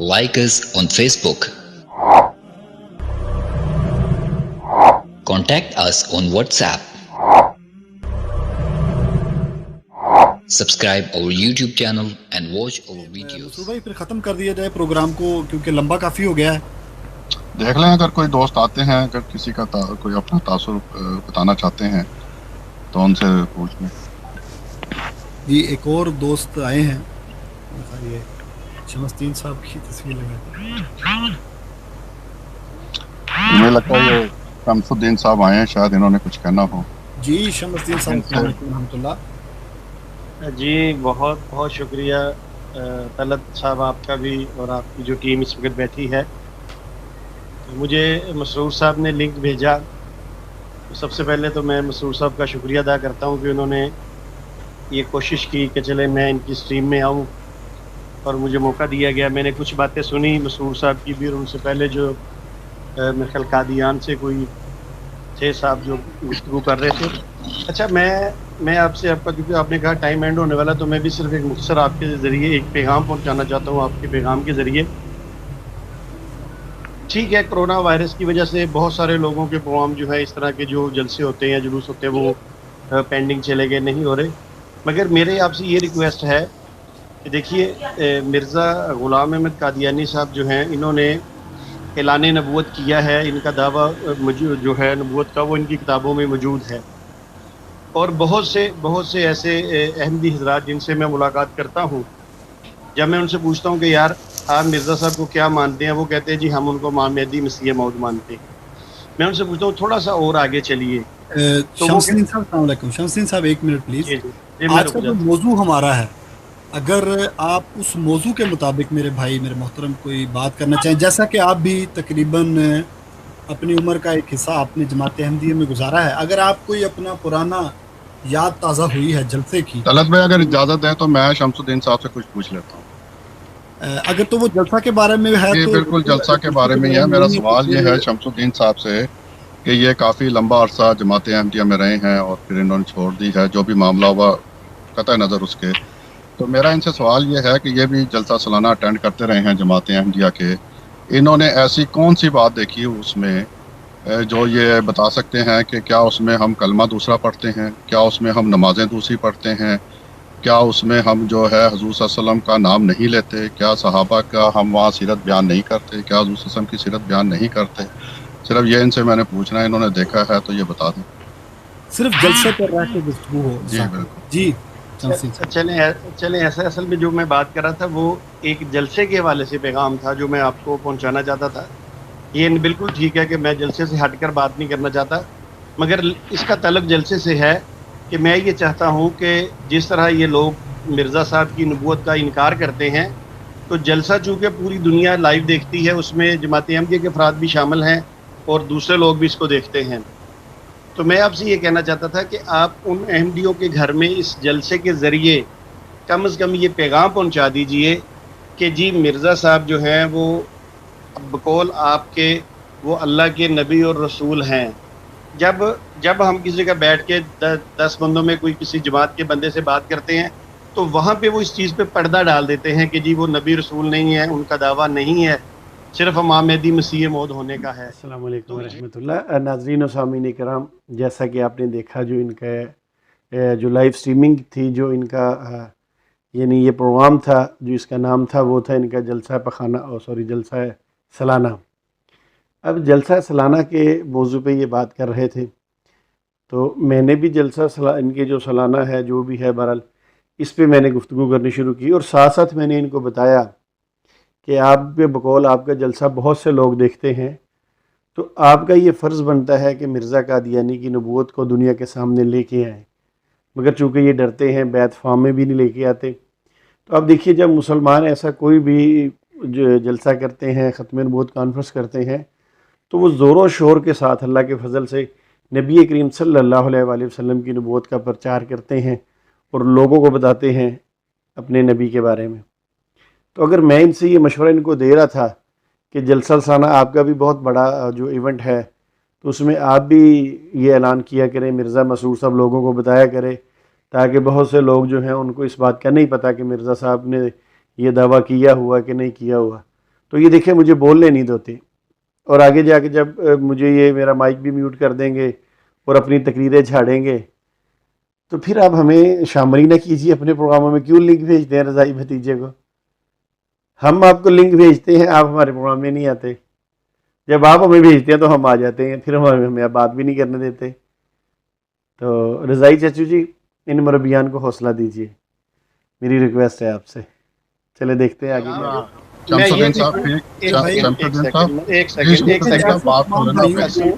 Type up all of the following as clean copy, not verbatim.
Like us on Facebook. Contact us on WhatsApp. Subscribe our YouTube channel and watch our videos. Masood भाई फिर ख़त्म कर दिया जाए प्रोग्राम को, क्योंकि लंबा काफ़ी हो गया है। देख लें, अगर कोई दोस्त आते हैं, अगर किसी का कोई अपना तासुर बताना चाहते हैं तो उनसे पूछ लें। जी एक और दोस्त आए हैं, ये शमसुद्दीन साहब की तस्वीर लगा। मुझे लगता है ये शमसुद्दीन साहब आए हैं, शायद इन्होंने कुछ कहना हो। जी शमसुद्दीन साहब रहमतुल्लाह। जी बहुत बहुत शुक्रिया तलत साहब आपका भी और आपकी जो टीम इस वक्त बैठी है। मुझे मसरूर साहब ने लिंक भेजा, तो सबसे पहले तो मैं मसरूर साहब का शुक्रिया अदा करता हूँ कि उन्होंने ये कोशिश की कि चले मैं इनकी स्ट्रीम में आऊँ और मुझे मौका दिया गया। मैंने कुछ बातें सुनी मसरूर साहब की भी, और उनसे पहले जो मेरे ख्याल कादियान से कोई थे साहब जो गुफ्तगू कर रहे थे। अच्छा मैं आपसे आपका, क्योंकि आपने कहा टाइम एंड होने वाला, तो मैं भी सिर्फ एक मुख्तसर आपके ज़रिए एक पैगाम पहुंचाना चाहता हूं। आपके पैगाम के ज़रिए, ठीक है, कोरोना वायरस की वजह से बहुत सारे लोगों के प्रोग्राम जो है, इस तरह के जो जलसे होते हैं, जुलूस होते हैं, वो पेंडिंग चले गए, नहीं हो रहे। मगर मेरे आपसे ये रिक्वेस्ट है कि देखिए, मिर्ज़ा ग़ुलाम अहमद कादियानी साहब जो हैं, इन्होंने ऐलान नबूवत किया है। इनका दावा जो है नबूवत का, वो इनकी किताबों में मौजूद है। और बहुत से ऐसे अहमदी हज़रात जिनसे मैं मुलाकात करता हूँ, जब मैं उनसे पूछता हूँ कि यार आप मिर्ज़ा साहब को क्या मानते हैं, वो कहते हैं जी हम उनको मेहदी मसीह मौद मानते हैं। मैं उनसे पूछता हूँ थोड़ा सा और आगे चलिए। तो शमसुद्दीन साहब अस्सलाम वालेकुम। शमसुद्दीन साहब एक मिनट प्लीज़। आज का जो मौजू हमारा है, अगर आप उस मौजू के मुताबिक मेरे भाई मेरे मोहतरम कोई बात करना चाहें, जैसा कि आप भी तकरीबन अपनी उम्र का एक हिस्सा आपने जमात अहमदिया में गुजारा है, अगर आप कोई अपना पुराना याद ताज़ा हुई है जलसे की, तलत भाई अगर इजाज़त दें तो मैं शमसुद्दीन साहब से कुछ पूछ लेता हूँ। अगर तो वो जलसा के बारे में है तो बिल्कुल जलसा के बारे में ही है। मेरा सवाल ये है शमसुद्दीन साहब से कि ये काफ़ी लंबा अरसा जमात अहमदिया में रहे हैं और फिर इन्होंने छोड़ दी है, जो भी मामला हुआ कतई नज़र उसके। तो मेरा इनसे सवाल ये है कि ये भी जलसा सालाना अटेंड करते रहे हैं जमात अहमदिया के, इन्होंने ऐसी कौन सी बात देखी उसमें जो ये बता सकते हैं कि क्या उसमें हम कलमा दूसरा पढ़ते हैं, क्या उसमें हम नमाजें दूसरी पढ़ते हैं, क्या उसमें हम जो है हुज़ूर सल्लल्लाहु अलैहि वसल्लम का नाम नहीं लेते, क्या सहाबा का हम वहाँ सीरत बयान नहीं करते, क्या हुज़ूर सल्लल्लाहु अलैहि वसल्लम की सीरत बयान नहीं करते। सिर्फ ये इनसे मैंने पूछना है, इन्होंने देखा है तो ये बता दें। सिर्फ जलसे पर रह के गुफ्तगू हो। जी बिल्कुल जी चलें ऐसा, असल में जो मैं बात कर रहा था वो एक जलसे के हवाले से पैगाम था जो मैं आपको पहुंचाना चाहता था। ये बिल्कुल ठीक है कि मैं जलसे से हटकर बात नहीं करना चाहता, मगर इसका तल्लुक जलसे से है कि मैं ये चाहता हूँ कि जिस तरह ये लोग मिर्ज़ा साहब की नबूवत का इनकार करते हैं, तो जलसा चूँकि पूरी दुनिया लाइव देखती है, उसमें जमात अहमदिया के अफराद भी शामिल हैं और दूसरे लोग भी इसको देखते हैं। तो मैं आपसे ये कहना चाहता था कि आप उन अहमदियों के घर में इस जलसे के ज़रिए कम से कम ये पैगाम पहुंचा दीजिए कि जी मिर्ज़ा साहब जो हैं वो बकौल आपके वो अल्लाह के नबी और रसूल हैं। जब हम किसी का बैठ के 10 बंदों में कोई किसी जमात के बंदे से बात करते हैं, तो वहाँ पे वो इस चीज़ पे पर्दा डाल देते हैं कि जी वो नबी रसूल नहीं है, उनका दावा नहीं है, सिर्फ इमाम मेहदी मसीह मौद होने का है। अस्सलाम वालेकुम रहमतुल्लाह। नाज़रीन और सामीन कराम, जैसा कि आपने देखा जो इनका जो लाइव स्ट्रीमिंग थी, जो इनका यानी ये प्रोग्राम था, जो इसका नाम था वो था इनका जलसा पखाना जलसा सालाना। अब जलसा सालाना के मौजू पे ये बात कर रहे थे, तो मैंने भी इनके जो सालाना है जो भी है बहरहाल इस पे मैंने गुफ्तगू करनी शुरू की, और साथ साथ मैंने इनको बताया कि आप पे बकौल आपका जलसा बहुत से लोग देखते हैं, तो आपका ये फ़र्ज़ बनता है कि मिर्ज़ा कादियानी की नबूवत को दुनिया के सामने लेके आएँ। मगर चूँकि ये डरते हैं, बैत फार्म में भी नहीं लेके आते। तो अब देखिए, जब मुसलमान ऐसा कोई भी जो जलसा करते हैं, ख़त्म नबूवत कॉन्फ्रेंस करते हैं, तो वो ज़ोर शोर के साथ अल्लाह के फ़ज़ल से नबी करीम सल्लल्लाहु अलैहि वसल्लम की नबूवत का प्रचार करते हैं और लोगों को बताते हैं अपने नबी के बारे में। तो अगर मैं इनसे ये मशवरा इनको दे रहा था कि जलसा सालाना आपका भी बहुत बड़ा जो इवेंट है, तो उसमें आप भी ये ऐलान किया करें, मिर्ज़ा मसरूर साहब लोगों को बताया करें, ताकि बहुत से लोग जो हैं उनको इस बात का नहीं पता कि मिर्ज़ा साहब ने ये दावा किया हुआ कि नहीं किया हुआ। तो ये देखिए मुझे बोलने नहीं देते, और आगे जाके जब मुझे ये मेरा माइक भी म्यूट कर देंगे और अपनी तकरीरें झाड़ेंगे, तो फिर आप हमें शामिल ना कीजिए अपने प्रोग्रामों में। क्यों लिंक भेजते हैं रज़ाई भतीजे को? हम आपको लिंक भेजते हैं, आप हमारे प्रोग्राम में नहीं आते। जब आप हमें भेजते हैं तो हम आ जाते हैं, फिर हमें बात भी नहीं करने देते। तो रज़ाई चाचू जी, इन मुरब्बियान को हौसला दीजिए, मेरी रिक्वेस्ट है आपसे। चले देखते हैं आगे। शमसुद्दीन साहब,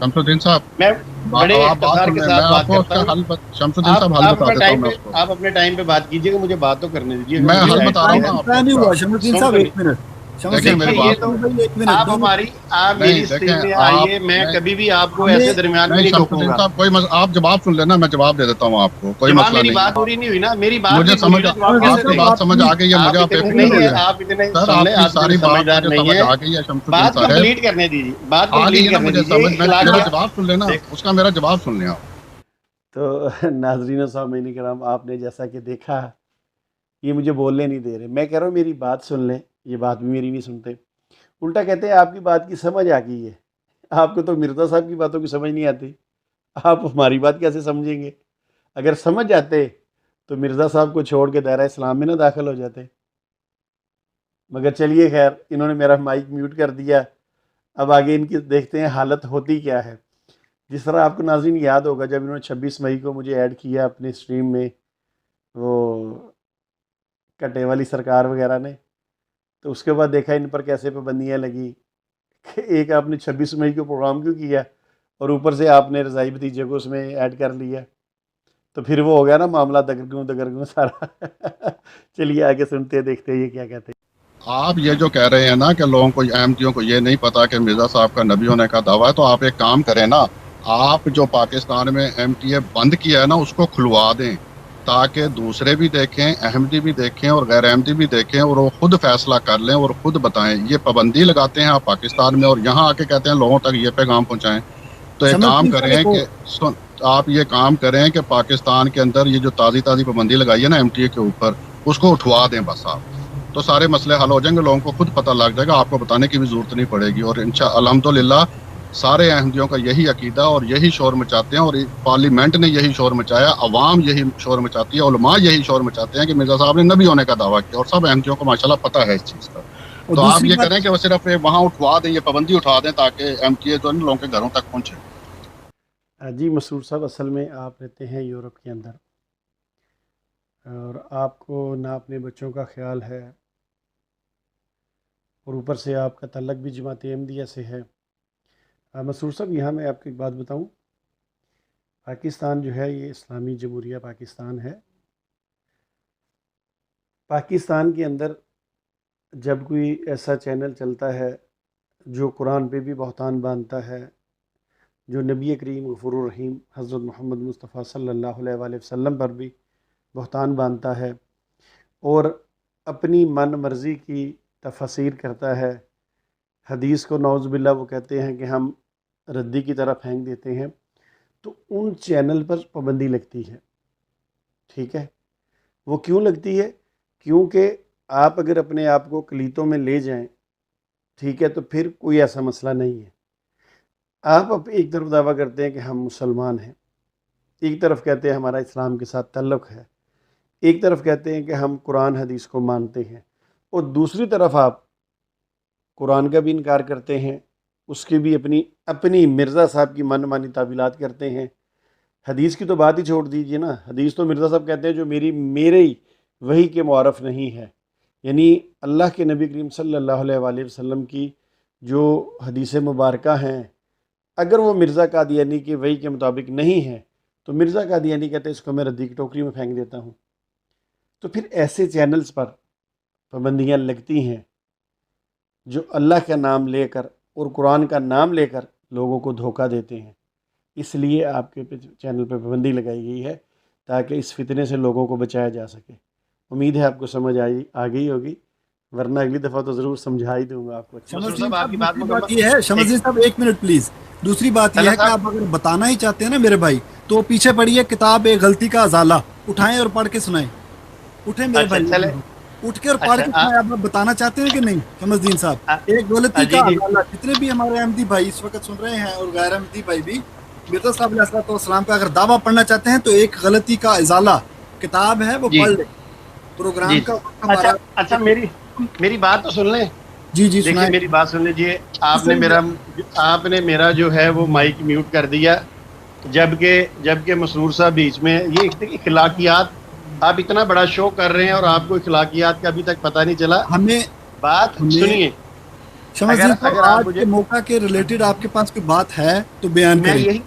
शमसुद्दीन साहब, मैं बड़े इख्तिसार के साथ बात करता हूं। शमसुद्दीन साहब हल बता देता हूं मैं उसको। आप अपने टाइम पे बात कीजिएगा, मुझे बात तो करने दीजिए। मैं हल बता रहा हूं ना। नहीं हुआ शमसुद्दीन साहब, एक मिनट। देखिए मेरी बात, आप मेरी स्क्रीन में आइए, मैं कभी भी आपको ऐसे दरमियान में नहीं रोकूंगा। साहब कोई आप जवाब सुन लेना, मैं जवाब दे देता हूँ आपको, कोई मसला नहीं। मेरी बात पूरी नहीं हुई ना, मेरी बात मुझे समझ, आपकी बात समझ आ गई है, मुझे आप इतने सर आपकी सारी बात मुझे समझ आ गई है। बात कंप्लीट करने दीजिए, बात कंप्लीट करने दीजिए। मेरा जवाब सुन लेना, उसका मेरा जवाब सुन लें आप। तो नाज़रीन सामीन कराम, आपने जैसा कि देखा, ये मुझे बोलने नहीं दे रहे। मैं कह रहा हूँ मेरी बात सुन लें, ये बात भी मेरी नहीं सुनते। उल्टा कहते हैं आपकी बात की समझ आ गई है। आपको तो मिर्ज़ा साहब की बातों की समझ नहीं आती, आप हमारी बात कैसे समझेंगे? अगर समझ आते तो मिर्ज़ा साहब को छोड़ के दायरा इस्लाम में ना दाखिल हो जाते। मगर चलिए खैर, इन्होंने मेरा माइक म्यूट कर दिया। अब आगे इनकी देखते हैं हालत होती क्या है। जिस तरह आपको नाज़रीन याद होगा, जब इन्होंने 26 मई को मुझे ऐड किया अपने स्ट्रीम में, वो कटे वाली सरकार वगैरह ने, तो उसके बाद देखा इन पर कैसे पाबंदियाँ लगी। एक आपने 26 मई को प्रोग्राम क्यों किया, और ऊपर से आपने रज़ाई भतीजे को उसमें ऐड कर लिया, तो फिर वो हो गया ना मामला दगरगूं सारा। चलिए आगे सुनते हैं, देखते हैं ये क्या कहते हैं। आप ये जो कह रहे हैं ना कि लोगों को, अहमदियों को ये नहीं पता कि मिर्ज़ा साहब का नबी होने का दावा है, तो आप एक काम करें ना, आप जो पाकिस्तान में MTA बंद किया है ना, उसको खुलवा दें, ताकि दूसरे भी देखें, अहमदी भी देखें और गैर अहमदी भी देखें, और वो खुद फैसला कर लें और खुद बताएं। ये पाबंदी लगाते हैं आप पाकिस्तान में, और यहाँ आके कहते हैं लोगों तक ये पैगाम पहुँचाएं। तो एक काम करें कि आप ये काम करें कि पाकिस्तान के अंदर ये जो ताज़ी पाबंदी लगाई है ना MTA के ऊपर, उसको उठवा दें बस आप, तो सारे मसले हल हो जाएंगे। लोगों को खुद पता लग जाएगा, आपको बताने की भी जरूरत नहीं पड़ेगी। और अल्हम्दुलिल्लाह सारे अहमदियों का यही अकीदा और यही शोर मचाते हैं, और पार्लियामेंट ने यही शोर मचाया, अवाम यही शोर मचाती है, उलमा यही शोर मचाते हैं कि मिर्ज़ा साहब ने नबी होने का दावा किया, और सब अहमदियों को माशाल्लाह पता है इस चीज़ का। तो आप ये करें कि वो सिर्फ वहाँ उठवा दें, ये पाबंदी उठा दें, ताकि MTA जो लोगों के घरों तक पहुँचे। जी मसूद साहब, असल में आप रहते हैं यूरोप के अंदर, और आपको ना अपने बच्चों का ख्याल है, और ऊपर से आपका तल्लक भी जमात अहमदिया से है। मसूद साहब, यहाँ मैं आपको एक बात बताऊँ, पाकिस्तान जो है ये इस्लामी जमहूरिया पाकिस्तान है। पाकिस्तान के अंदर जब कोई ऐसा चैनल चलता है जो कुरान पे भी बहतान बांधता है, जो नबी करीम गफूरुर रहीम हज़रत मोहम्मद मुस्तफ़ा सल्लल्लाहु अलैहि वसल्लम पर भी बहतान बांधता है, और अपनी मन मर्ज़ी की तफसीर करता है, हदीस को नौज़ुबिल्लाह वो कहते हैं कि हम रद्दी की तरह फेंक देते हैं, तो उन चैनल पर पाबंदी लगती है। ठीक है, वो क्यों लगती है? क्योंकि आप अगर अपने आप को कलीतों में ले जाएं, ठीक है, तो फिर कोई ऐसा मसला नहीं है। आप अब एक तरफ दावा करते हैं कि हम मुसलमान हैं, एक तरफ कहते हैं हमारा इस्लाम के साथ ताल्लुक़ है, एक तरफ कहते हैं कि हम कुरान हदीस को मानते हैं, और दूसरी तरफ आप कुरान का भी इनकार करते हैं, उसकी भी अपनी मिर्ज़ा साहब की मनमानी तावीलात करते हैं। हदीस की तो बात ही छोड़ दीजिए ना, हदीस तो मिर्ज़ा साहब कहते हैं जो मेरे ही वही के मुआरफ़ नहीं है, यानी अल्लाह के नबी करीम सल्लल्लाहु अलैहि वसल्लम की जो हदीस मुबारका हैं, अगर वो मिर्ज़ा कादियानी की वही के मुताबिक नहीं है, तो मिर्ज़ा कादियानी कहते हैं इसको मैं रद्दी की टोकरी में फेंक देता हूँ। तो फिर ऐसे चैनल्स पर पाबंदियाँ लगती हैं जो अल्लाह का नाम लेकर और कुरान का नाम लेकर लोगों को धोखा देते हैं। इसलिए आपके चैनल पर पाबंदी लगाई गई है, ताकि इस फितने से लोगों को बचाया जा सके। उम्मीद है आपको समझ आ गई होगी, वरना अगली दफ़ा तो ज़रूर समझा ही दूंगा आपको। बात ये है, शमस साहब एक मिनट प्लीज़। दूसरी बात यह है कि आप अगर बताना ही चाहते हैं ना मेरे भाई, तो पीछे पढ़िए किताब एक गलती का अजाला, उठाएं और पढ़ के सुनाएं। उठे मेरे भाई। उठकर पढ़ के अच्छा सुनाए। आप बताना चाहते हैं कि नहीं शमसदीन साहब? एक गलती जी का जी हवाला, जितने भी हमारे अहमदी भाई इस वक्त सुन रहे हैं और गैर अहमदी भाई भी, मिर्जा साहब अलैहिस्सलाम का अगर दावा पढ़ना चाहते हैं तो एक गलती का इजाला किताब है, वो जी पढ़ ले। जी प्रोग्राम का वक्त अच्छा हमारा। अच्छा मेरी मेरी बात तो सुन लें। जी जी देखिए सुनाए। मेरी बात सुन लीजिए। सही है। आपने मेरा जो है वो माइक म्यूट कर दिया, जबकि जबकि मसरूर साहब बीच में ये इखलाकियात, आप इतना बड़ा शो कर रहे हैं और आपको इखलाकियात का अभी तक पता नहीं चला। हमें बात हमें सुनिए। शमसदीन अगर साहब, अगर आप आज के मुझे मौका के रिलेटेड आपके पास कोई बात है तो बयान मैं करें। यही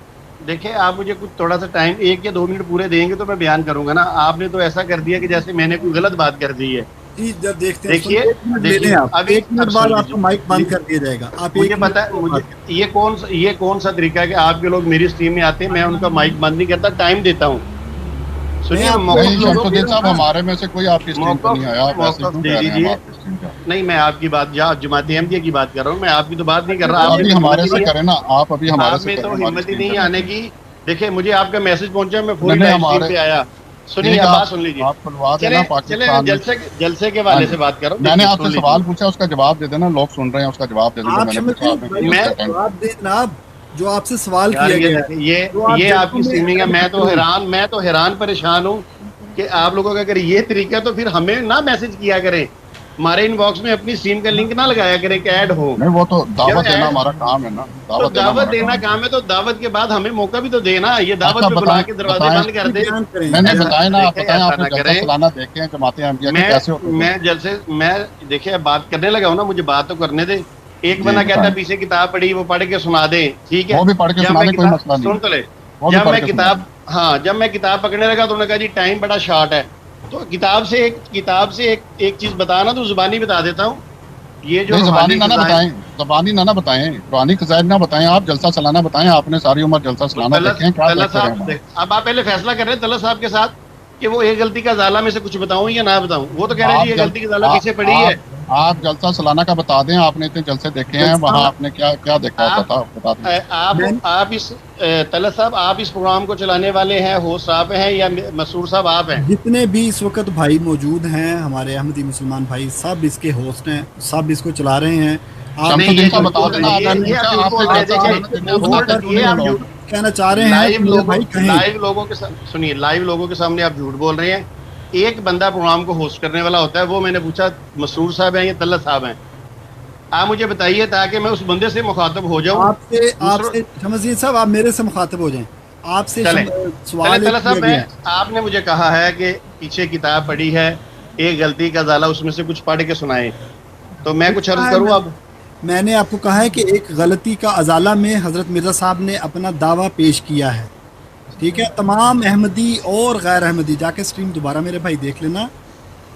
देखिए, आप मुझे कुछ थोड़ा सा टाइम 1 या 2 मिनट पूरे देंगे तो मैं बयान करूंगा ना। आपने तो ऐसा कर दिया कि जैसे मैंने कोई गलत बात कर दी है। जी जब देखते हैं, देखिए सुनिए, 1 मिनट ले लें देखिए आप, अभी 1 मिनट अब बाद सुन आपका माइक बंद लीजिए। कर दिया जाएगा। आप मुझे 1 मिनट पता है, बाद मुझे बात करें। ये कौन सा तरीका है कि आपके लोग मेरी स्ट्रीम में आते हैं, मैं उनका माइक बंद नहीं करता, टाइम देता हूँ। मैं सुनिए, आपको नहीं लोगों को शमसुद्दीन साहब, ना हमारे में से कोई आपकी स्ट्रीम पे नहीं आया, आप ऐसे मौकफ क्यों दे कह रहे हैं हम दीजिए। आपकी स्ट्रीम पे? नहीं, मैं आपकी बात या जमात अहमदिया की बात कर रहा हूँ, मैं आपकी तो बात नहीं कर रहा। तो आप में अभी तो हिम्मत हमारे ही से नहीं है। करें ना, आप अभी हमारे आप से में करें, तो हमारी हिम्मत ही स्ट्रीम नहीं पे आने बैठे। की। देखिए, मुझे आपका मैसेज पहुंचा, मैं पूरी नहीं नहीं, लाइव स्ट्रीम हमारे पे आया। सुनिए, ठीक है, अब बात सुन लीजिए। आप खुलवा चले देना चले मैं पाकिस्तान में। जलसे के हाँ वाले जी, से बात कर रहा हूँ। मैंने देखिए, आपसे सुन लीजिए। सवाल पूछा, उसका जवाब दे देना, लोग सुन रहे हैं, उसका जवाब दे दें जो आप मैंने पूछा, शमसदीन आपने भाई क्यों मैं उसका टाइम? जवाब दें जनाब, जो आपसे सवाल यार किया ये गया है, देखिए, जो आप ये जजों आपकी में स्ट्रीमिंग है। ऐड करते हैं। मैं तो हैरान परेशान हूँ कि आप लोगों का अगर ये तरीका है, तो फिर हमें ना मैसेज किया करें, हमारे इनबॉक्स में अपनी स्ट्रीम का लिंक ना लगाया करें कि ऐड हो। नहीं, वो तो जब दावत देना ऐड हमारा काम है ना, तो दावत देना दावत हमारा देना काम है। काम है, तो दावत के बाद हमें मौका भी तो देना। ये दावत अच्छा पे बुला बताएं, के दरवाजे बताएं। बंद कर दे। बयान करें, नहीं नहीं, बयान। बताएं ना, आप देखें, बताएं, ऐसा आपने ना जलसा करें। सालाना देखे हैं जमात अहमदिया के, मैं कैसे होते थे? मैं जैसे मैं देखिए, अब बात करने लगा हूं ना, मुझे बात तो करने दे। एक जी बंदा कहता है बताएं। पीछे किताब पढ़ी, वो पढ़ के सुना दे, ठीक है। वो भी पढ़ के जब मैं सुना दे, कोई किताब मसला नहीं सुन है, तो ले। वो भी पढ़ के सुना दे। जब मैं किताब पकड़ने लगा तो उन्होंने कहा जी टाइम बड़ा शॉर्ट है। तो किताब से एक चीज बताना तो जुबानी बता देता हूँ। ये जो नहीं, जबानी रूहानी ना खजान, बताएं, जबानी ना बताएं, पुरानी खजाइन ना बताएं, आप जलसा सालाना बताएं। आपने सारी उम्र जलसा वो सालाना देखे हैं, क्या तलत देखते रहे साहब वहाँ? अब आप पहले फैसला कर रहे हैं तलत साहब के साथ कि वो एक गलती का जाला में से कुछ बताऊं या ना बताऊं। वो तो कह रहे हैं जी ये गलती का जाला पीछे पड़ी है। आप जलसा सालाना का बता दें, आपने इतने जलसे देखे हैं, जलसा वहाँ आपने क्या क्या देखा होता आप था, बता दें। आप इस तलत साहब, आप इस प्रोग्राम को चलाने वाले हैं, होस्ट आप हैं या मसूर साहब आप हैं? जितने भी इस वक्त भाई मौजूद हैं, हमारे अहमदी मुसलमान भाई, सब इसके होस्ट हैं, सब इसको चला रहे हैं। आप नहीं, शमसुद्दीन ये साहब झूठ बता बोल देना, रहे हैं, आपने ये आप पूछा, झूठ आपसे बोल रहे हैं। जलसा सालाना देखिए, देते हैं, बताते होल्ड, क्यों ये नहीं आप लोग? झूठ कहना चाह रहे हैं कि मेरे भाई कहें। लाइव लोगों के सुनिए, लाइव लोगों के सामने आप झूठ बोल रहे हैं। एक बंदा प्रोग्राम को होस्ट करने वाला होता है, वो मैंने पूछा मसरूर साहब हैं या तल्लत साहब हैं। आप मुझे बताइए ताकि मैं उस बंदे से मुखातब हो जाऊं। आपसे आपसे शमसदीन साहब, आप मेरे से मुखातिब हो जाएं। आपसे चले सवाल एक तल्लत साहब, किया गया। आपने मुझे कहा है कि पीछे किताब पढ़ी है, एक गलती का जाला, उसमें से कुछ पढ़ के सुनाए, तो मैं कुछ अर्ज करूं अब? मैंने आपको कहा है कि एक गलती का अजाला में हजरत मिर्जा साहब ने अपना दावा पेश किया है, ठीक है। तमाम अहमदी और गैर अहमदी जाके स्ट्रीम दोबारा मेरे भाई देख लेना,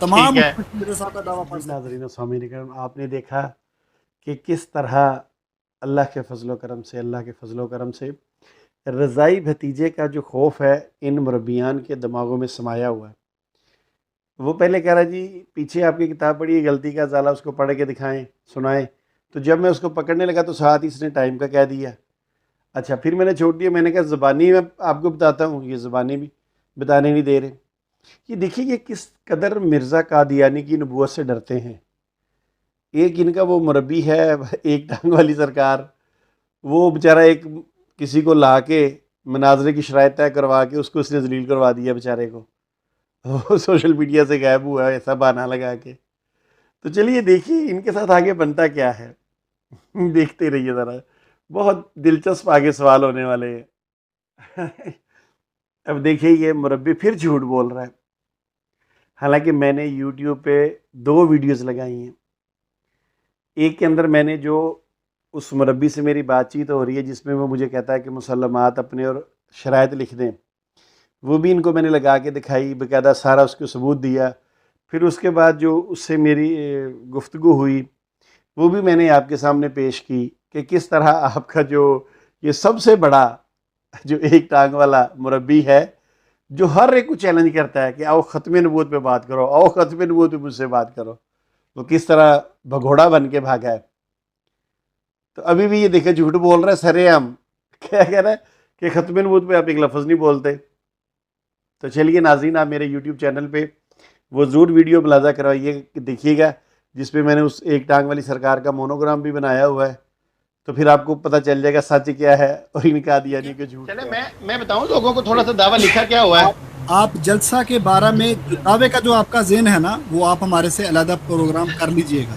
तमाम ठीक है। मिर्जा साहब का दावा पढ़ सकते हैं। नाज़रीन सामीन करम, आपने देखा कि किस तरह अल्लाह के फजलो करम से, अल्लाह के फजलो करम से रज़ाई भतीजे का जो खौफ है इन मुरब्बियान के दिमागों में समाया हुआ है। वो पहले कह रहा जी पीछे आपकी किताब पढ़ी है, गलती का ज़ाला, उसको पढ़ के दिखाएं, सुनाएं। तो जब मैं उसको पकड़ने लगा तो साथ ही इसने टाइम का कह दिया। अच्छा, फिर मैंने छोड़ दिया, मैंने कहा ज़बानी में आपको बताता हूँ, ये ज़बानी भी बताने नहीं दे रहे। ये देखिए ये किस कदर मिर्ज़ा कादियानी की नबूवत से डरते हैं। एक इनका वो मुरब्बी है, एक टांग वाली सरकार, वो बेचारा एक किसी को ला के मनाजरे की शराइत तय करवा के उसको उसने जलील करवा दिया बेचारे को, वो सोशल मीडिया से गायब हुआ है ऐसा बहाना लगा के। तो चलिए देखिए इनके साथ आगे बनता क्या है, देखते रहिए ज़रा, बहुत दिलचस्प आगे सवाल होने वाले हैं। अब देखिए ये मुरब्बी फिर झूठ बोल रहा है, हालांकि मैंने यूट्यूब पे 2 वीडियोस लगाई हैं। एक के अंदर मैंने जो उस मुरब्बी से मेरी बातचीत हो रही है जिसमें वो मुझे कहता है कि मुसल्लमात अपने और शराइत लिख दें, वो भी इनको मैंने लगा के दिखाई, बाकायदा सारा उसको सबूत दिया। फिर उसके बाद जो उससे मेरी गुफ्तगू हुई वो भी मैंने आपके सामने पेश की कि किस तरह आपका जो ये सबसे बड़ा जो एक टांग वाला मुरब्बी है जो हर एक को चैलेंज करता है कि आओ ख़त्म नबूवत पे बात करो, आओ ख़त्म नबूवत पे मुझसे बात करो, वो किस तरह भगोड़ा बन के भागा है। तो अभी भी ये देखे झूठ बोल रहा है सरेआम, क्या कह रहा है कि ख़त्म नबूवत पे आप एक लफ्ज़ नहीं बोलते। तो चलिए नाज़रीन, आप मेरे यूट्यूब चैनल पे वो ज़रूर वीडियो मुलाजा करवाइए, देखिएगा, जिसपे मैंने उस एक टांग वाली सरकार का मोनोग्राम भी बनाया हुआ है, तो फिर आपको पता चल जाएगा सच क्या है और इनका दियानी के झूठ। चले मैं बताऊं लोगों को थोड़ा सा दावा लिखा क्या हुआ है। आप जलसा के बारे में दावे का जो आपका ज़हन है ना, वो आप हमारे से अलग प्रोग्राम कर लीजिएगा।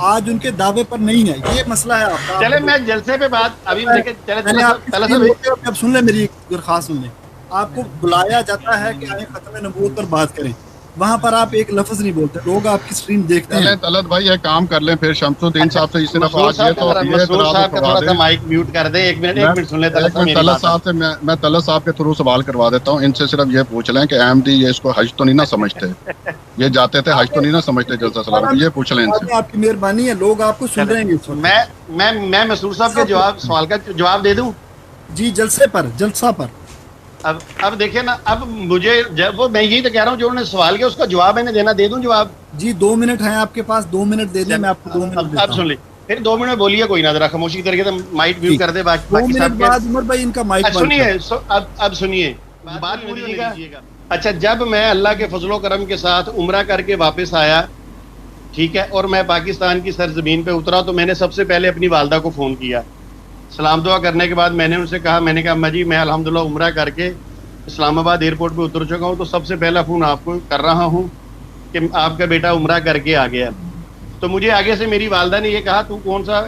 आज उनके दावे पर नहीं है, ये मसला है आपका। चले मैं जलसे पे बात अभी देखे चले मैंने आपकी तला स्क्रीन सब होते हुए, अब सुन ले मेरी दरखास्त सुन ले। आपको बुलाया जाता है कि आए खत्म नबूवत पर बात करें, वहां पर आप एक लफ्ज नहीं बोलते, लोग आपकी स्क्रीन देखते हैं। तलत भाई ये काम कर लें फिर शमसुद्दीन साहब से सिर्फ मसरूर आज ये साहब तो का ये मसरूर साहब का थोड़ा सा दे। माइक म्यूट कर दे, एक मिनट सुन ले तलत साहब मेरी तलत बात। साहब से मैं तलत साहब के थ्रू सवाल करवा देता हूँ। इनसे सिर्फ ये पूछ लें कि अहमदी ये इसको हज तो नहीं ना समझते, ये जाते थे हज तो नहीं ना समझते जलसा सलाना, ये पूछ लें इनसे। आपकी मेहरबानी है, लोग आपको सुन रहे हैं। मैं मसरूर साहब के सवाल का जवाब दे दूं जी, जलसा पर। अब देखिए ना, अब मुझे वो मैं यही तो कह रहा हूँ, जो उन्होंने सवाल किया उसका जवाब मैंने देना, दे दूं जवाब? जी 2 मिनट है आपके पास, 2 मिनट दे दें, मैं आपको 2 मिनट देता अब सुन ली, फिर 2 मिनट में बोलिए, कोई ना, जरा खामोशी करके तो माइक म्यूट कर दे। 2 मिनट बाद उमर भाई इनका माइक बंद सुनिए, अब सुनिए बात पूरी होने। अच्छा, जब मैं अल्लाह के फजलो करम के साथ उम्रा करके वापस आया, ठीक है, और मैं पाकिस्तान की सरजमीन पे उतरा, तो मैंने सबसे पहले अपनी वालदा को फ़ोन किया। सलाम दुआ करने के बाद मैंने उनसे कहा, मैंने कहा अम्मा जी मैं अल्हम्दुलिल्लाह उम्रा करके इस्लामाबाद एयरपोर्ट पे उतर चुका हूँ, तो सबसे पहला फ़ोन आपको कर रहा हूँ कि आपका बेटा उम्रा करके आ गया। तो मुझे आगे से मेरी वालदा ने ये कहा, तू कौन सा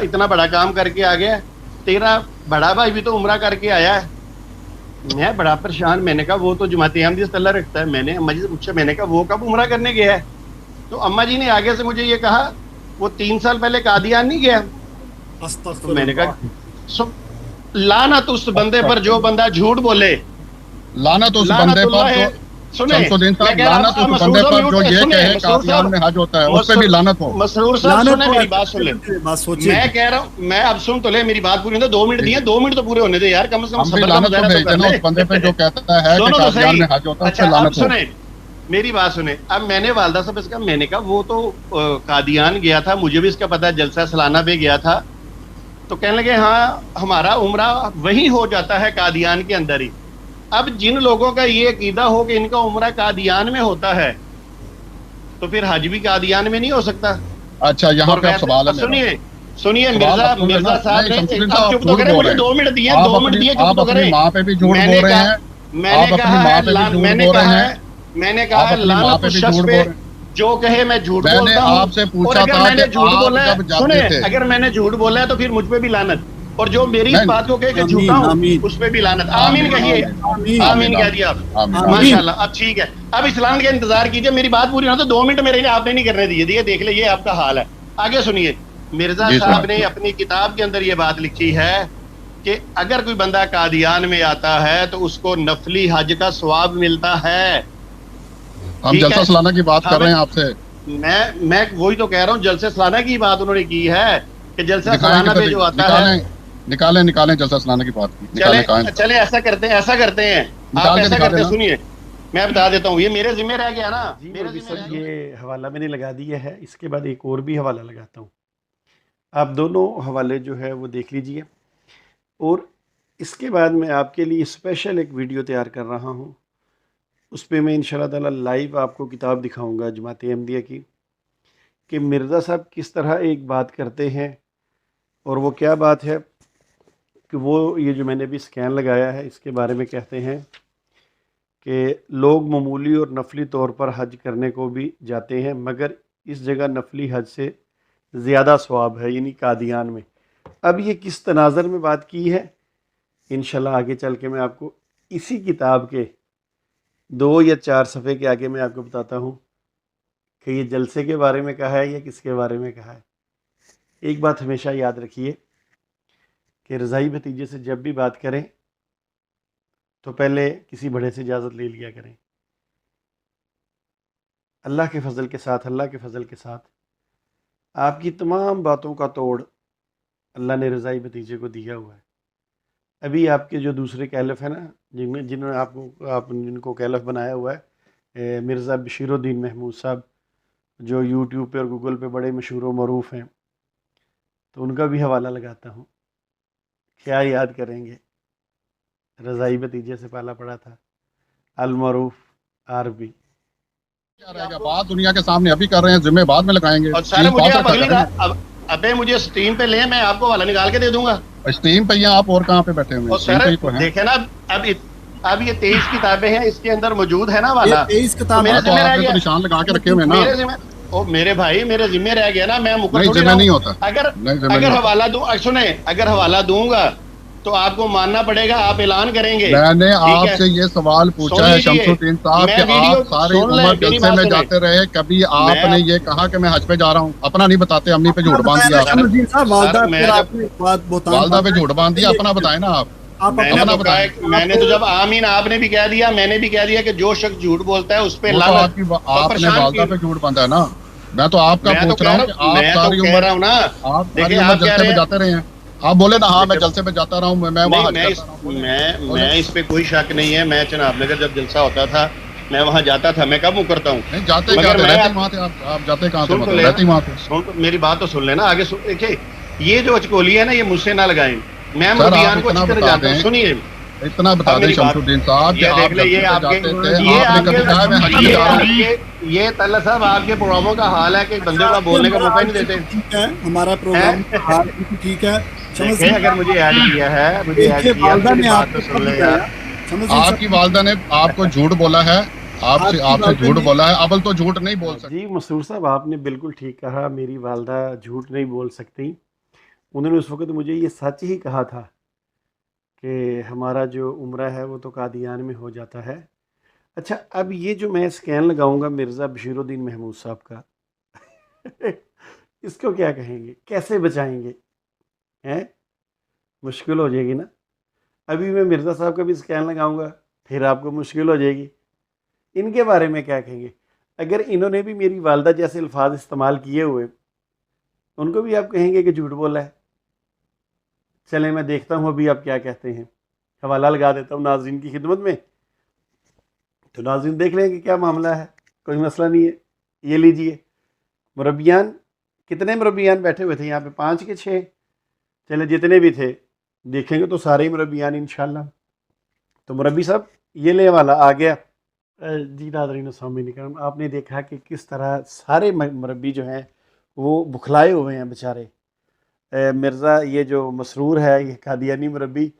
इतना बड़ा काम करके आ गया, तेरा बड़ा भाई भी तो उम्रा करके आया है। मैं बड़ा परेशान, मैंने कहा वो तो जमात अहमदी से अल्लाह रखता है। मैंने अम्मा जी से पूछा, मैंने कहा वो कब उम्रा करने गया है? तो अम्मा जी ने आगे से मुझे ये कहा, वो 3 साल पहले कादियान नहीं गया। तो मैंने कहा लानत उस बंदे पर जो बंदा झूठ बोले, लानत उस बंदे पर जो शमसुद्दीन साहब, लानत उस बंदे पर जो ये कहे कादियान में हज होता है, उस पे भी लानत हो। मसरूर साहब सुने मेरी बात, सुन ले, मैं कह रहा हूँ, मैं अब सुन तो ले, मेरी बात पूरी होने दे, 2 मिनट दिए, 2 मिनट तो पूरे होने दे यार, कम से कम सब्र का मुजाहरा तो कर ले। उस बंदे पे जो कहता है कि कादियान में हज होता है, उस पे लानत हो। सुने मेरी बात सुने, अब मैंने वालदा साहब इसका, मैंने कहा वो तो कादियान गया था, मुझे भी इसका पता है, जलसा सालाना पे गया था। तो कहने लगे हाँ हमारा उम्रा वही हो जाता है कादियान के अंदर ही। अब जिन लोगों का ये अकीदा हो कि इनका उम्रा कादियान में होता है, तो फिर हज भी कादियान में नहीं हो सकता। अच्छा, यहाँ पे सवाल है, सुनिए मिर्जा साहब ने, चुप तो करें, मुझे 2 मिनट दिए, 2 मिनट दिए, चुप तो करें। माँ पे भी झूठ बोल रहे हैं, मैंने कहा लानत उस शख्स पे जो कहे मैं झूठ बोलता हूँ। आपसे पूछा अगर था मैंने कि झूठ बोला है, आप जब सुने, जाते थे, अगर मैंने झूठ बोला है तो फिर मुझ पे भी लानत, और जो मेरी इस बात को कहे कि झूठा हूँ उस पे भी लानत। आमीन कहिए, आमीन कह दिया आप, माशाल्लाह। अब ठीक है, अब इस्लाम का इंतजार कीजिए, मेरी बात पूरी होना, तो 2 मिनट मेरे लिए आपने नहीं करने दिए, देख ले ये आपका हाल है। आगे सुनिए, मिर्जा साहब ने अपनी किताब के अंदर ये बात लिखी है कि अगर कोई बंदा कादियान में आता है तो उसको नफली हज का सवाब मिलता है। हम जलसा सालाना की बात कर रहे हैं आपसे। मैं वही तो कह रहा हूँ, जलसे सालाना की बात उन्होंने की है कि जलसा सालाना पे जो आता है, निकालें जलसा सालाना की बात की। चले ऐसा करते हैं, आप ऐसा करते हैं, सुनिए मैं बता देता हूँ, ये मेरे जिम्मे रह गया ना। ये हवाला मैंने लगा दिया है, इसके बाद एक और भी हवाला लगाता हूँ, आप दोनों हवाले जो है वो देख लीजिए, और इसके बाद मैं आपके लिए स्पेशल एक वीडियो तैयार कर रहा हूँ, उस पर मैं इंशाल्लाह ताला लाइव आपको किताब दिखाऊंगा जमात अहमदिया की, कि मिर्ज़ा साहब किस तरह एक बात करते हैं, और वो क्या बात है कि वो ये जो मैंने भी स्कैन लगाया है इसके बारे में कहते हैं कि लोग मामूली और नफली तौर पर हज करने को भी जाते हैं, मगर इस जगह नफली हज से ज़्यादा सवाब है, यानी कादियान में। अब ये किस तनाज़र में बात की है, इंशाल्लाह आगे चल के मैं आपको इसी किताब के 2 या 4 सफ़े के आगे मैं आपको बताता हूँ कि ये जलसे के बारे में कहा है या किसके बारे में कहा है। एक बात हमेशा याद रखिए कि रज़ाई भतीजे से जब भी बात करें तो पहले किसी बड़े से इजाज़त ले लिया करें। अल्लाह के फ़ज़ल के साथ आपकी तमाम बातों का तोड़ अल्लाह ने रज़ाई भतीजे को दिया हुआ है। अभी आपके जो दूसरे कैलफ है ना, जिन्होंने जिनको कैलफ बनाया हुआ है, मिर्ज़ा बशीरुद्दीन महमूद साहब, जो यूट्यूब पे और गूगल पे बड़े मशहूर व मरूफ़ हैं, तो उनका भी हवाला लगाता हूँ। क्या याद करेंगे, रज़ाई भतीजे से पाला पड़ा था, अल मरूफ़ आरबी। क्या रहेगा? बात दुनिया के सामने अभी कर रहे हैं, जिम्मे बाद में लगाएंगे। और सारे मुझे आप अगली रात अबे मुझे स्ट्रीम पे ले, मैं आपको वाला निकाल के दे दूंगा। स्ट्रीम पे ही आप और कहाँ पे बैठे हुए हैं? देखे ना अब ये 23 किताबें हैं, इसके अंदर मौजूद है ना वाला 23 किताबें निशान लगा के रखे हुए ना। ओ मेरे भाई, मेरे जिम्मे रह गया ना, मैं मुकर थोड़ी नहीं होता। अगर हवाला दूं, सुने, अगर हवाला दूंगा तो आपको मानना पड़ेगा, आप ऐलान करेंगे। मैंने आपसे ये सवाल पूछा है शमसुद्दीन साहब कि आप सारी उम्र जलसे में जाते रहे, कभी आपने ये कहा कि मैं हज पे जा रहा हूँ? अपना नहीं बताते, अम्मी पे झूठ बांध दिया, वालदा पे झूठ बांध दिया, अपना बताए ना आप। मैंने तो जब आमीन आपने भी कह दिया, मैंने भी कह दिया कि जो शख्स झूठ बोलता है उस पे आपने वालदा पे झूठ बांधा है ना। मैं तो आपका पूछ रहा हूँ कि आप सारी उम्र जलसे में जाते रहे हैं। आप बोले ना हाँ मैं जलसे पे जाता रहा हूँ, मैं इस पे कोई शक नहीं है। मैं चनाब नगर जब जलसा होता था मैं वहाँ जाता था, मैं कब मुकरता हूँ? नहीं जाते, वहाँ थे आप जाते कहाँ थे? रहते वहाँ थे। मेरी बात तो सुन लेना, आगे देखिए ये जो अचकोली है ना, ये मुझसे ना लगाएं। मैं मुरब्बियान को अच्छी तरह जानता हूँ। सुनिए, इतना बता दें शमसुद्दीन साहब कि आप ये तल्ला साहब आपके प्रोग्रामों का हाल है कि बंदे का बोलने का मौका नहीं देते। ठीक है, हमारा प्रोग्राम ठीक है। अगर मुझे ऐड किया है, मुझे ऐड किया, बात तो सुन ले यार। आपकी वालदा ने आपको झूठ बोला है, आपसे झूठ बोला है, अबल तो झूठ नहीं बोल सकती। जी मसरूर साहब, आपने बिल्कुल ठीक कहा, मेरी वालदा झूठ नहीं बोल सकती। उन्होंने उस वक्त मुझे ये सच ही कहा था कि हमारा जो उम्रा है वो तो कादियान में हो जाता है। अच्छा, अब ये जो मैं स्कैन लगाऊंगा मिर्ज़ा बशीरुद्दीन महमूद साहब का इसको क्या कहेंगे, कैसे बचाएंगे? हैं, मुश्किल हो जाएगी ना। अभी मैं मिर्ज़ा साहब का भी स्कैन लगाऊंगा, फिर आपको मुश्किल हो जाएगी। इनके बारे में क्या कहेंगे? अगर इन्होंने भी मेरी वालदा जैसे अल्फाज इस्तेमाल किए हुए, उनको भी आप कहेंगे कि झूठ बोला है। चलें मैं देखता हूँ अभी आप क्या कहते हैं, हवाला लगा देता हूँ नाज़रीन की खिदमत में, तो नाज़रीन देख लेंगे क्या मामला है। कोई मसला नहीं है। ये लीजिए मुरब्बियान, कितने मुरब्बियान बैठे हुए थे यहाँ पे? 5 के 6, चले जितने भी थे देखेंगे तो सारे ही मुरब्बियान इंशाल्लाह। तो मुरब्बी साहब ये ले वाला आ गया। जी नाज़रीन अस्सलाम वालेकुम, आपने देखा कि किस तरह सारे मुरब्बी जो हैं वो बुखलाए हुए हैं बेचारे। मिर्ज़ा ये जो मसरूर है, ये कादियानी मुरब्बी,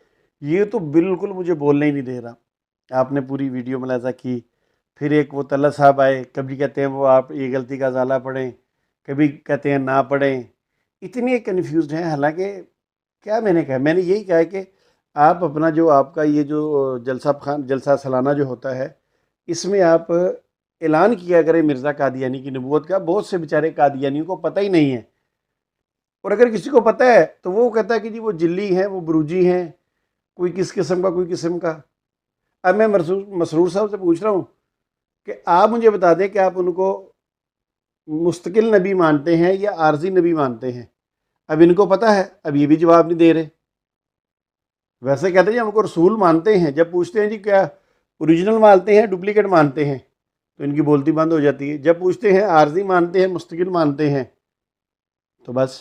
ये तो बिल्कुल मुझे बोलने ही नहीं दे रहा। आपने पूरी वीडियो मुलाज़ा की। फिर एक वो तल्ला साहब आए, कभी कहते हैं वो आप ये गलती का ज़ाला पढ़ें, कभी कहते हैं ना पढ़ें। इतने कन्फ्यूज़ हैं। हालांकि क्या मैंने कहा, मैंने यही कहा कि आप अपना जो आपका ये जो जलसा सालाना जो होता है, इसमें आप ऐलान किया करें मिर्ज़ा कादियानी की नबूवत का। बहुत से बेचारे कादियानियों को पता ही नहीं है, और अगर किसी को पता है तो वो कहता है कि जी वो जिल्ली हैं, वो बरूजी हैं, कोई किस किस्म का कोई किस्म का। अब मैं मसरूर साहब से पूछ रहा हूँ कि आप मुझे बता दें कि आप उनको मुस्तकिल नबी मानते हैं या आर्जी नबी मानते हैं। अब इनको पता है, अब ये भी जवाब नहीं दे रहे। वैसे कहते हैं हमको रसूल मानते हैं, जब पूछते हैं जी क्या ओरिजिनल मानते हैं डुप्लीकेट मानते हैं, तो इनकी बोलती बंद हो जाती है। जब पूछते हैं आर्जी मानते हैं मुस्तकिल मानते हैं, तो बस।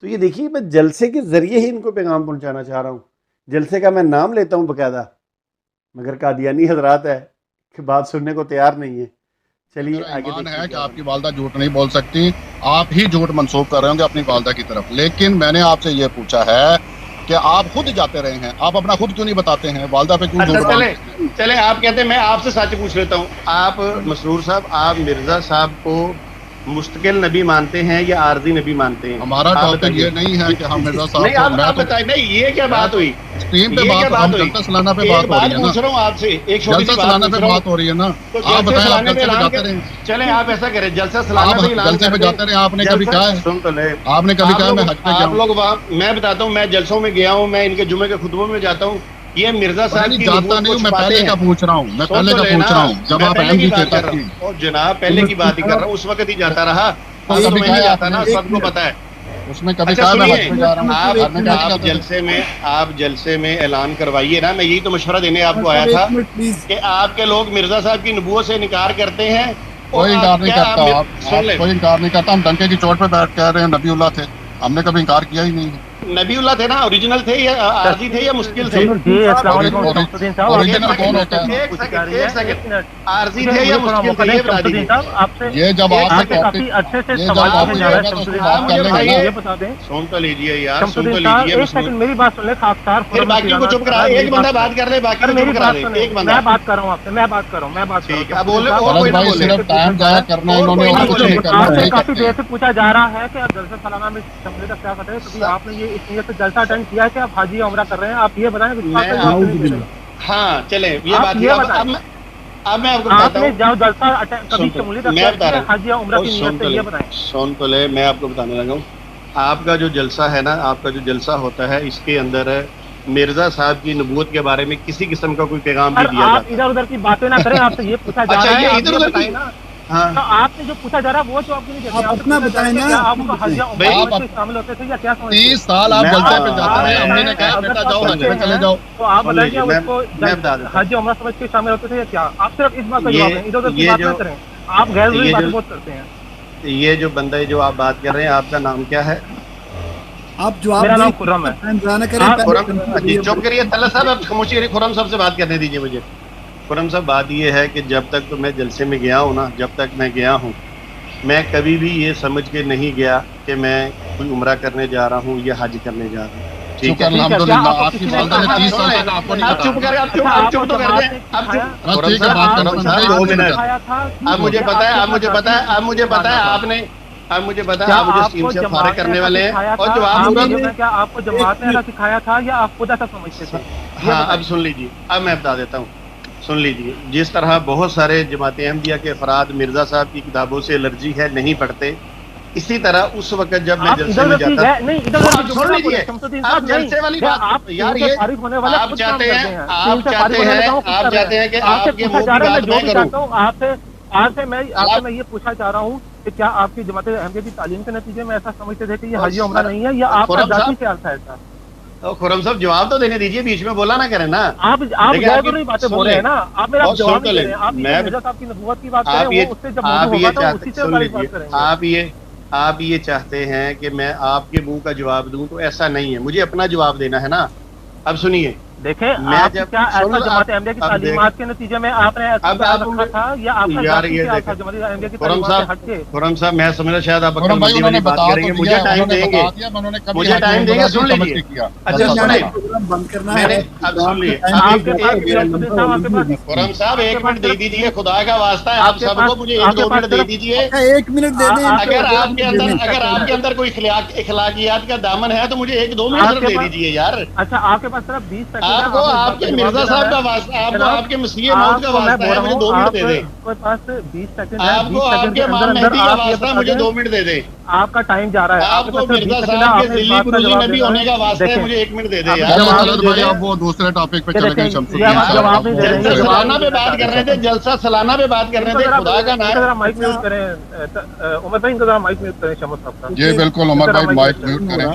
तो ये देखिए, मैं जलसे के ज़रिए ही इनको पैगाम पहुंचाना चाह रहा हूँ। जलसे का मैं नाम लेता हूँ बाकायदा, मगर कादियानी हजरात है कि बात सुनने को तैयार नहीं है। चलिए आगे है कि आपकी वालदा झूठ नहीं बोल सकती, आप ही झूठ मंसूब कर रहे होंगे अपनी वालदा की तरफ। लेकिन मैंने आपसे ये पूछा है कि आप खुद जाते रहे हैं, आप अपना खुद क्यों नहीं बताते हैं? वालदा पे क्यों झूठ बोलते हैं? चले आप कहते हैं, मैं आपसे सच पूछ लेता हूँ। आप मसरूर साहब, आप मिर्जा साहब को मुस्तकिल नबी मानते हैं या आर्जी नबी मानते हैं? हमारा टॉपिक ये नहीं है कि हम मिर्जा साहब नहीं, आप बताइए। नहीं, ये क्या बात हुई? स्ट्रीम पे बात, हम जलसा सालाना पे बात हो रही है ना। पूछ रहा हूँ आपसे, एक जलसा सालाना पे बात हो रही है ना। आप बताएं, आप जलसे पे जाते रहे? चले आप ऐसा करें, जलसा सालाना पे जलसे पे जाते रहे, आपने कभी कहा है? सुन तो ले, आपने कभी कहा मैं हज पे जाऊं? आप लोग वहाँ, मैं बताता हूँ, मैं जलसों में गया हूँ, मैं इनके जुमे के खुतबों में जाता हूँ। ये मिर्जा साहब की जाता नहीं हूँ, मैं पहले का पूछ रहा हूँ, मैं पहले का पूछ रहा हूँ जब आप अहम जी कहता थी। और जनाब पहले की बात ही कर रहा हूँ, उस वक्त ही जाता रहा। कभी नहीं जाता ना, सबको पता है। उसमें कभी कहा मैं हज पे जा रहा हूं? आप जलसे में ऐलान करवाइए ना। मैं यही तो मशवरा देने आपको आया था कि आपके लोग मिर्जा साहब की नबूवत से इनकार करते हैं। कोई इनकार नहीं करता, कोई इनकार नहीं करता। हम डंके की चोट पे बैठ कह रहे हैं नबीउल्लाह थे, हमने कभी इनकार किया ही नहीं है। नबीउल्लाह थे ना, ओरिजिनल थे या आरजी थे या मुश्किल थे? जी अस्सलाम वालेकुम शमसुद्दीन साहब, ओरिजिनल कौन होता है? एक सेकंड, आरजी थे या मुश्किल थे, ये बता दीजिए। आपसे ये जब आपसे काफी टॉपिक अच्छे से ये सवाल जब पूछे जा रहे हैं आप शमसुद्दीन बात साहब, कर मुझे लेंगे ये ना, बता दें सुन तो लीजिए यार, सुन तो शमसुद्दीन साहब, लीजिए। एक सेकंड मेरी बात सुन ले, खासदार फिर बाकी को चुप करा, एक बंदा बात कर ले, बाकी को मेरी चुप करा बात दे, सुने, एक बंदा। मैं बात कर रहा हूँ आपसे, मैं बात कर रहा हूँ, मैं बात कर रहा हूँ। ठीक है, बोले और फरज कोई ना भाई बोले। सिर्फ टाइम जाया करना है, इन्होंने और कुछ नहीं करना। आपसे सही काफी करते देर हैं। से पूछा जा रहा है कि आप जलसा सालाना में शमूलियत क्या करते हैं, तो आपने ये इस नियत से जलसा अटेंड किया है कि आप हाजी या उमरा कर रहे हैं, आप ये बताएं। हाँ चले, ये आप बात ये अब बताएं। अब मैं आपको बताता आपने हूँ। जब जलसा कभी शमूलियत मैं बता रहा हूँ, हाजी या उमरा की नियत से, ये बताएं। सुन तो ले, मैं आपको बताने लगा हूँ। आपका जो जलसा है ना, आपका जो जलसा होता है, इसके अंदर मिर्जा साहब की नबूवत के बारे में किसी किस्म का कोई पैगाम नहीं दिया आप जाता। इधर उधर की बातें ना करें, आपसे ये पूछा जा अच्छा, रहा है, ये आप इधर ये उधर बताएं की- ना। हाँ तो आपसे जो पूछा जा रहा है वो जवाब क्यों नहीं देते? आप आपसे अपना पूछा जा रहा है बताएं कि ना, आपको हज या भाई, उम्रा में शामिल होते थे या क्या समझते थे? 30 साल आप मैं- जलसे पे जाते हाँ, हैं, हमने ने कहा अगर बेटा आप जाओ हज समझते पे चले हैं, जाओ। तो आप सुन बताइए लीजिए, उसको मैं बता देता हूँ। हज या उम्रा समझ के शामिल होते थे या क्या? आप सिर्फ इस बात का ये- जवाब दें, इधर उधर की ये बात ना जो- करें। आप गैर जरूरी ये बातें जो- बहुत करते हैं। ये जो बंदा जो आप बात कर रहे हैं, आपका नाम क्या है? आप जवाब मेरा नाम दें, खुर्रम है। टाइम ज़ाया ना करें, आप पहले जी, चुप करिए तल्ला साहब, अब खामोशी करिए। खुर्रम साहब से बात करने दीजिए मुझे। खुर्रम साहब, बात ये है कि जब तक तो मैं जलसे में गया हूँ ना, जब तक मैं गया हूँ, मैं कभी भी ये समझ के नहीं गया कि मैं कोई उम्रा करने जा रहा हूँ या हज करने जा रहा हूँ। ठीक शुक्र है, अल्हम्दुलिल्लाह, क्या आपकी आपको वालदा ने किसी ने 30 साल तक आपको नहीं आप चुप बताया। करें, आप चुप तो कर दें। अब चुप, बस ठीक है, बात करो, बस नहीं, 2 मिनट। सिखाया था, अब मुझे पता है, अब मुझे पता है, अब मुझे पता है आपने, अब मुझे पता है क्या आप मुझे आपको स्ट्रीम से जमात फारिग करने ने वाले हैं सिखाया और था? जवाब आप पूरा ये बताएं, क्या आपको जमात ने ऐसा सिखाया था या आप खुद ऐसा समझते थे? हाँ, अब सुन लीजिए, अब मैं बता देता हूँ, सुन लीजिए। जिस तरह बहुत सारे जमात अहमदिया के अफराद मिर्जा साहब की किताबों से एलर्जी है, नहीं पढ़ते, इसी तरह उस वक्त जब मैं आप जलसे इधर में उधर की जाता, नहीं, इधर उधर आप की सुन लीजिए, शमसुद्दीन आप साहब नहीं। जलसे वाली क्या बात आप यार, इनसे ये फारिग होने वाले आप खुद चाहते काम हैं, करते हैं। आप इनसे चाहते फारिग होने हैं, लगा हूं, खुद आप कर चाहते रहे हैं कि आपसे आपके पूछा मुंह जा की रहा है, बात मैं जो मैं भी करूं। चाहता हूँ आपसे मैं ये पूछना चाह रहा हूँ कि क्या आपकी जमात अहमदिया की तालीम के नतीजे में ऐसा समझते थे कि ये हज या उम्रा नहीं है, या आपका खुर्रम जाती साहब, ख्याल था ऐसा? तो खुर्रम साहब जवाब तो देने दीजिए, बीच में बोला ना करें ना। आप देखिए, गैर आपकी- जरूरी बातें सुन बोल रहे ले। हैं ना, आप मेरा और जवाब सुन तो नहीं दे ले। रहे हैं। आप मैं- मिर्जा साहब की नबूवत की बात आप करें, ये वो उससे जब आप मौजूद ये होगा तो चाहते, उसी से सुन बात लीजिए, करेंगे। आप ये चाहते हैं कि मैं आपके मुंह का जवाब दूं, तो ऐसा नहीं है, मुझे अपना जवाब देना है ना। अब सुनिए, देखें, मैं आप जब- क्या सुन ऐसा लो, जमात अहमदिया की अब तालीमात के नतीजे में आपने ऐसा अब ख्याल आप- रखा था या आपका यार जाती ये ख्याल था देखें, जमात अहमदिया की खुर्रम तालीमात से साहब, हटके? खुर्रम साहब, मैं समझ रहा शायद आप खुर्रम भाई अक्लमंदी उन्होंने वाली बात बता तो करेंगे, दिया, मुझे टाइम उन्होंने देंगे, बता दिया, उन्होंने कभी मुझे हज टाइम उम्रा देंगे, नहीं सुन समझ लीजिए। के किया। अच्छा, जलसा सुने, था। प्रोग्राम बंद करना मैंने- है। अब सुन लिए, टाइम आपके भी पास- मेरा आपके लंबा पास- आपके पास- खुर्रम साहब एक आपके मिनट दे पास दीजिए, खुदा का वास्ता है, आप आपके सबको पास- मुझे एक आपके दो पास मिनट दे सिर्फ- दीजिए। अच्छा, 1 मिनट दे दें। अगर आपके अंदर, दें। अगर आपके अंदर कोई इखलाकियात का दामन है तो मुझे 1-2 मिनट आपके दे पास- दीजिए यार। अच्छा, आपके पास सिर्फ 20 सेकंड है, आपको आपने आपके जवाब मिर्जा देना साहब है। का वास्ता, आपको जनाब, आपके मसीह मौत का आपको मैं वास्ता बोल है, रहा मुझे हूँ, 2 मिनट दे दे। आपके पास 20 सेकंड है, आपको 20 सेकंड आपके के इमाम अंदर मेहदी का आप ये वास्ता है, बता मुझे दें, 2 मिनट दे दे। आपका टाइम जा रहा है। आपको आपके पास मिर्जा 20 सेकंड है, साहब के आपने इस जिली बात का बुरुजी जवाब नबी देना होने का है। वास्ता है, देखें, मुझे 1 मिनट दे दे आप यार। चलो जवाब तलत दे भाई, दें। अब वो दूसरे टॉपिक पे ये चले देखें, गए। ये शमसुद्दीन आप साहब, जवाब अब नहीं वो दे रहे हैं, जलसा ये दूसरे- सालाना पे बात कर रहे थे, जलसा सालाना पे बात कर रहे थे, खुदा का नाम। माइक म्यूट करें उमर भाई, इनका जरा माइक म्यूट करें शमस साहब का। जी बिल्कुल, उमर भाई माइक म्यूट करें।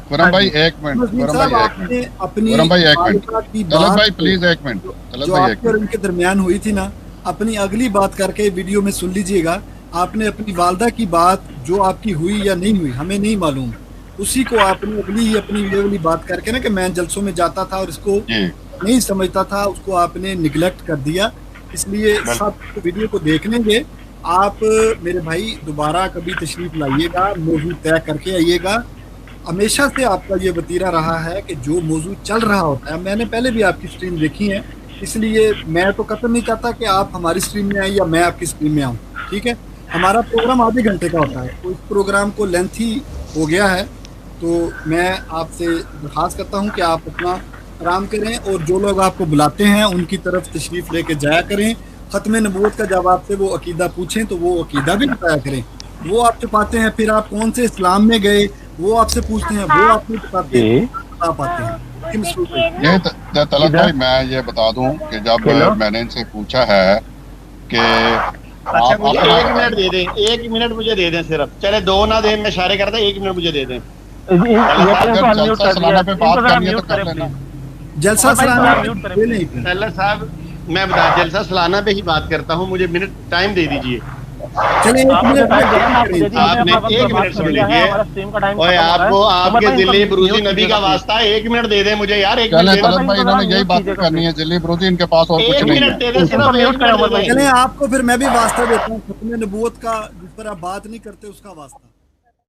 खुर्रम भाई एक मिनट, नज़ीर खुर्रम साहब, भाई एक आपने मिनट, अपनी खुर्रम भाई एक मिनट, वालिदा की तलत बात भाई प्लीज एक मिनट, तलत जो भाई एक आपके और मिनट। इनके दरमियान हुई थी ना, अपनी अगली बात करके वीडियो में सुन लीजिएगा। आपने अपनी वालदा की बात जो आपकी हुई या नहीं हुई हमें नहीं मालूम, उसी को आपने अगली ही अपनी ये वाली बात करके ना कि मैं जलसों में जाता था और इसको जी नहीं समझता था, उसको आपने निगलेक्ट कर दिया। इसलिए सब वीडियो को देख लेंगे। आप मेरे भाई दोबारा कभी तशरीफ लाइएगा, मौजू तय करके आइएगा। हमेशा से आपका ये वतीरा रहा है कि जो मौजू चल रहा होता है, मैंने पहले भी आपकी स्ट्रीम देखी है, इसलिए मैं तो कतई नहीं चाहता कि आप हमारी स्ट्रीम में आए या मैं आपकी स्ट्रीम में आऊँ। ठीक है, हमारा प्रोग्राम आधे घंटे का होता है, तो इस प्रोग्राम को लेंथी हो गया है, तो मैं आपसे दरख्वास्त करता हूँ कि आप अपना आराम करें और जो लोग आपको बुलाते हैं उनकी तरफ तशरीफ़ लेके जाया करें। ख़त्म नबूवत का जब आपसे वो अकीदा पूछें तो वो अकीदा भी बताया करें। वो आप छुपाते हैं, फिर आप कौन से इस्लाम में गए वो आपसे पूछते हैं, वो आप नहीं बताते हैं, बता पाते हैं। ये तलत भाई, मैं ये बता दूं कि जब मैंने इनसे पूछा है कि अच्छा, आप मुझे अपना 1 मिनट दे दें, 1 मिनट मुझे दे दें सिर्फ, चले 2 ना दें, मैं इशारे करता 1 मिनट मुझे दे दें। अगर जलसा सालाना पे बात करनी है तो कर लेना। जलसा सालाना म्यूट नहीं तल्ला साहब, मैं बता जलसा सालाना पे ही बात करता हूँ, मुझे मिनट टाइम दे दीजिए। चलिए एक आपने मिनट टाइम दिया ना, आपको दे दिया, आपने हमने एक अपना मिनट सुन कर लिया है, लीजिए। हमारा स्ट्रीम का टाइम ओए खत्म हो रहा है। आपको आपके तो दिल्ली मतलब ब्रूजी इनको नबी का म्यूट वास्ता है, 1 मिनट दे दे मुझे यार, 1 चले मिनट दे तलत दो। भाई, इन्होंने यही बात करनी है, दिल्ली ब्रूजी इनके पास और कुछ एक नहीं मिनट है। दे दे, सिर्फ इनको 1 म्यूट करो मिनट दे भाई। दे। चलें आपको फिर मैं भी वास्ता देता हूँ खत्म नबूवत का, जिस पर आप बात नहीं करते उसका वास्ता।